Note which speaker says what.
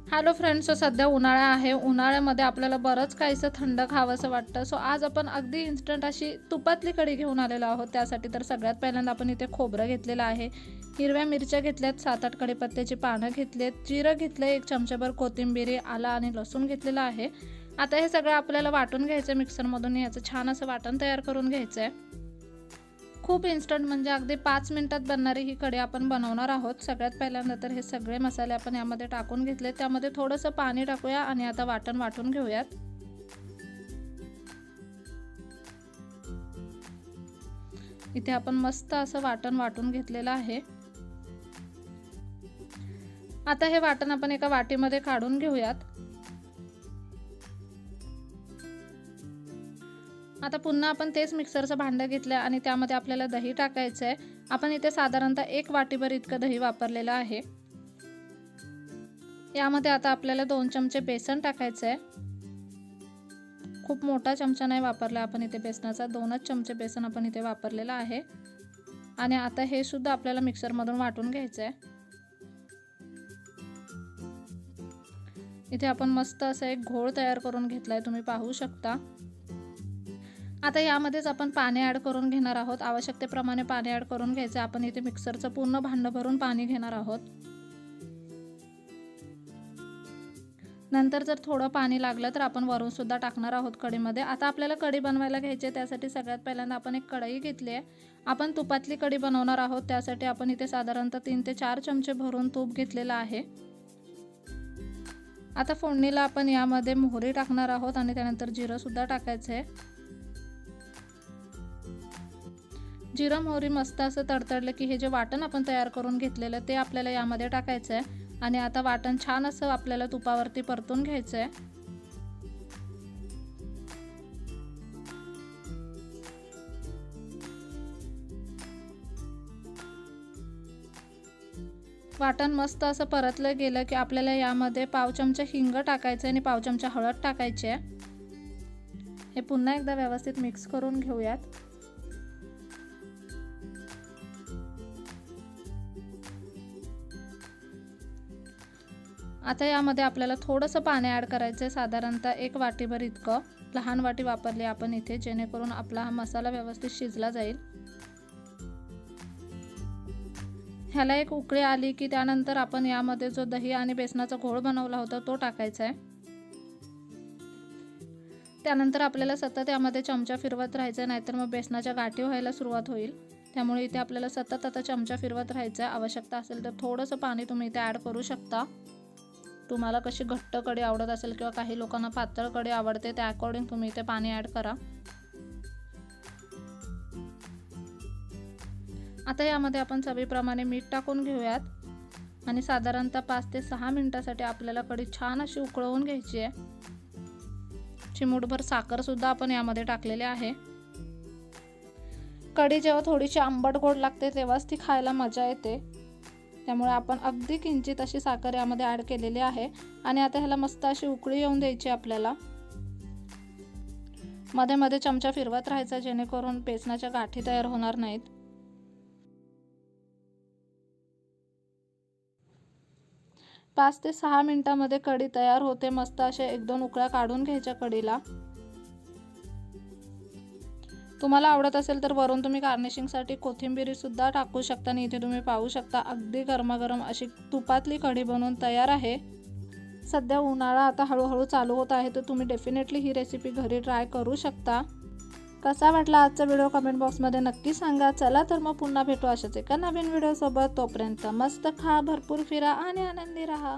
Speaker 1: Hello friends, सध्या उन्हाळा आहे. उन्हाळ्यामध्ये आपल्याला बरंच काहीसं थंड खावंसं वाटतं. आज आपण अगदी इन्स्टंट अशी तुपातली कढी घेऊन आलेलो आहोत. त्यासाठी तर सगळ्यात पहिल्यांदा आपण इथे खोबरं घेतलेलं आहे, हिरव्या मिरच्या घेतल्यात, 7-8 कढीपत्त्याची पानं घेतलेत, जिरं घेतलं, 1 चमचाभर कोथिंबीर, आलं आणि लसूण घेतलेलं आहे. आता हे सगळं आपल्याला वाटून घ्यायचं आहे मिक्सरमधून. याचं छान असं वाटण तयार करून घ्यायचं आहे. खूप इन्स्टंट म्हणजे अगदी 5 मिनिटात बनणारी ही कढी आपण बनवणार आहोत. सगळ्यात पहिल्यांदा तर हे सगळे मसाले आपण यामध्ये टाकून घेतले. त्यामध्ये थोडंसं पाणी टाकूया आणि आता वाटण वाटून घेऊयात. इथे आपण मस्त असं वाटण वाटून घेतलेलं आहे. आता हे वाटण आपण एका वाटीमध्ये काढून घेऊयात. आता पुन्हा आपण तेच मिक्सरचं भांडं घेतलं आणि त्यामध्ये आपल्याला दही टाकायचं आहे. आपण इथे साधारणतः 1 वाटीभर इतकं दही वापरलेलं आहे. यामध्ये आता आपल्याला 2 चमचे बेसन टाकायचं आहे. खूप मोठा चमचा नाही वापरला आपण इथे बेसनाचा, 2च चमचे बेसन आपण इथे वापरलेलं आहे. आणि आता हे सुद्धा आपल्याला मिक्सरमधून वाटून घ्यायचं आहे. इथे आपण मस्त असं एक घोळ तयार करून घेतलाय, तुम्ही पाहू शकता. आता यामध्येच आपण पाणी ॲड करून घेणार आहोत. आवश्यकतेप्रमाणे पाणी ॲड करून घ्यायचं. आपण इथे मिक्सरचं पूर्ण भांडं भरून पाणी घेणार आहोत. नंतर जर थोडं पाणी लागलं तर आपण वरून सुद्धा टाकणार आहोत कढीमध्ये. आता आपल्याला कढी बनवायला घ्यायची आहे. त्यासाठी सगळ्यात पहिल्यांदा आपण एक कढई घेतली आहे. आपण तुपातली कढी बनवणार आहोत. त्यासाठी आपण इथे साधारणतः 3 ते 4 चमचे भरून तूप घेतलेलं आहे. आता फोडणीला आपण यामध्ये मोहरी टाकणार आहोत आणि त्यानंतर जिरं सुद्धा टाकायचं आहे. जिरं मोहरी मस्त असं तडतडलं की हे जे वाटण आपण तयार करून घेतलेलं ते आपल्याला यामध्ये टाकायचं आहे. आणि आता वाटण छान असं आपल्याला तुपावरती परतून घ्यायचं आहे. वाटण मस्त असं परतलं गेलं की आपल्याला यामध्ये पाव चमचा हिंग टाकायचं आणि पाव चमचा हळद टाकायची आहे. हे पुन्हा एकदा व्यवस्थित मिक्स करून घेऊयात. आता यामध्ये आपल्याला थोडंसं पाणी ॲड करायचं आहे. साधारणतः 1 वाटीभर इतकं. लहान वाटी वापरली आपण इथे, जेणेकरून आपला हा मसाला व्यवस्थित शिजला जाईल. ह्याला एक उकळी आली की त्यानंतर आपण यामध्ये जो दही आणि बेसनाचा घोळ बनवला होता तो टाकायचा आहे. त्यानंतर आपल्याला सतत यामध्ये चमचा फिरवत राहायचं, नाहीतर मग बेसनाच्या गाठी व्हायला सुरुवात होईल. त्यामुळे इथे आपल्याला सतत आता चमचा फिरवत राहायचं. आवश्यकता असेल तर थोडंसं पाणी तुम्ही इथे ॲड करू शकता. तुम्हाला कशी घट्ट कढी आवडत असेल किंवा काही लोकांना पातळ कढी आवडते, त्या अकॉर्डिंग तुम्ही इथे पाणी ॲड करा. आता यामध्ये आपण चवीप्रमाणे मीठ टाकून घेऊयात आणि साधारणतः 5 ते 6 मिनिटासाठी आपल्याला कढी छान अशी उकळवून घ्यायची आहे. चिमूटभर साखर सुद्धा आपण यामध्ये टाकलेली आहे. कढी जेव्हा थोडीशी आंबट गोड लागते तेव्हाच ती खायला मजा येते. त्यामुळे आपण अगदी किंचित अशी साखर यामध्ये ॲड केलेली आहे. आणि आता ह्याला मस्त अशी उकळी येऊन द्यायची आपल्याला. मध्ये मध्ये चमचा फिरवत राहायचा, जेणेकरून बेसनाच्या गाठी तयार होणार नाहीत. पाच ते 6 मिनिटांमध्ये कढी तयार होते. मस्त अशा 1-2 उकळ्या काढून घ्यायच्या कढीला. तुम्हाला आवडत असेल तर वरून तुम्ही गार्निशिंगसाठी कोथिंबीर सुद्धा टाकू शकता. आणि इथे तुम्ही पाहू शकता अगदी गरमागरम अशी तुपातली कढी बनवून तयार आहे. सध्या उन्हाळा आता हळूहळू चालू होत आहे, तर तुम्ही डेफिनेटली ही रेसिपी घरी ट्राय करू शकता. कसा वाटला आजचा व्हिडिओ कमेंट बॉक्समध्ये नक्की सांगा. चला तर मग पुन्हा भेटू अशाच एका नवीन व्हिडिओसोबत. तोपर्यंत मस्त खा, भरपूर फिरा आणि आनंदी राहा.